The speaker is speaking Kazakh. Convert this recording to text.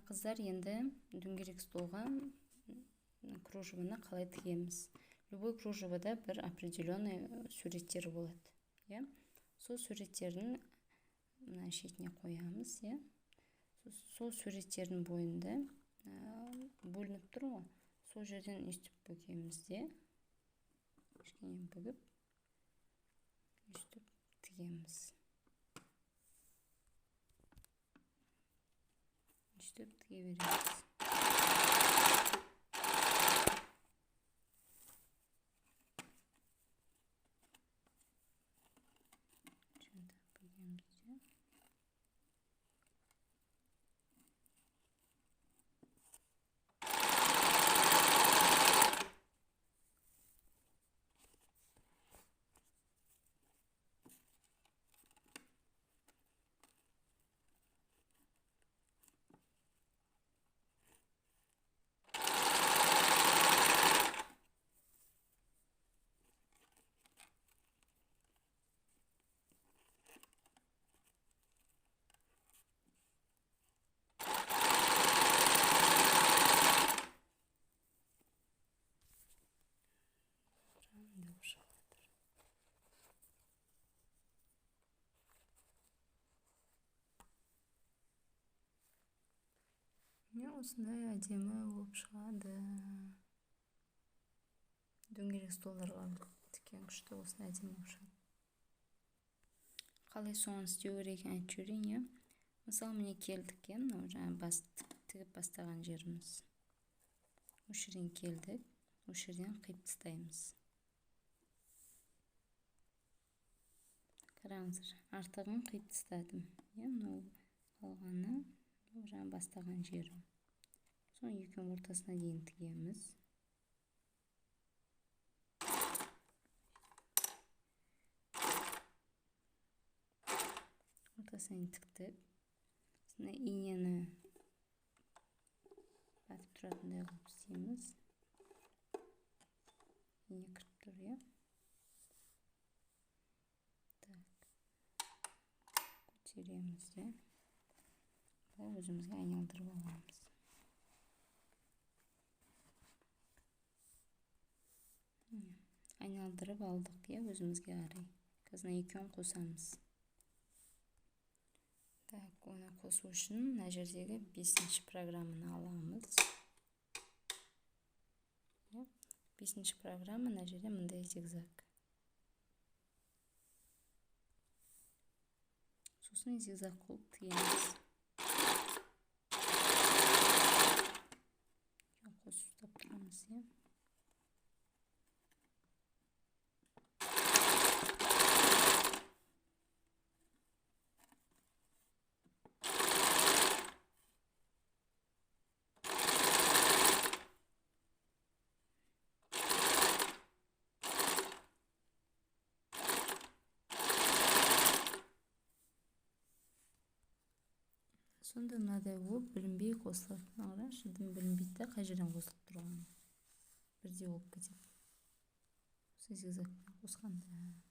қыздар, енді дөңгелек столға кружеваны қалай тігеміз? Любой кружевада бір определенный суреттері болады. Сол суреттердің мына шетіне қоямыз. Сол суреттердің бойында бөлініп тұр ғой. Сол жерден үстіп бөгеміз де, кішкене бүгіп, үстіп тігеміз. Үстіп тіге береміз. Осындай әдемі болып шығады. Дөңгелек столдарға тіккен күшті осындай әдемі болып шығады. Қалай соны істеу керек айтып жіберейін. Мысалы, міне келдік, жаңа тігіп бастаған жеріміз. Осы жерден келдік, осы жерден қиып тастаймыз. Қараңыздар, артығын қиып тастадым. Қалғаны жаңа бастаған жерім. Соң екеуінің ортасына дейін тігеміз. Ортасына дейін тіктік. Сонда инені батып тұратындай қылып істейміз. Ине кіріп тұр, көтереміз де. Өзімізге айналдырып аламыз. Айналдырып алдық, өзімізге қарай. Қазір екеуін қосамыз. Оны қосу үшін мына жердегі 5-ші программаны аламыз. 5-ші программа мына жерде мындай зигзаг. Сосын зигзаг қылып тігеміз. Қосып ұстап тұрамыз. Сонда мынадай болып білінбей қосылады. Қарашы, білінбейді, қай жерден қосылып тұрғаны. Бірде болып кетеді. Осы зигзагпен қосқанда.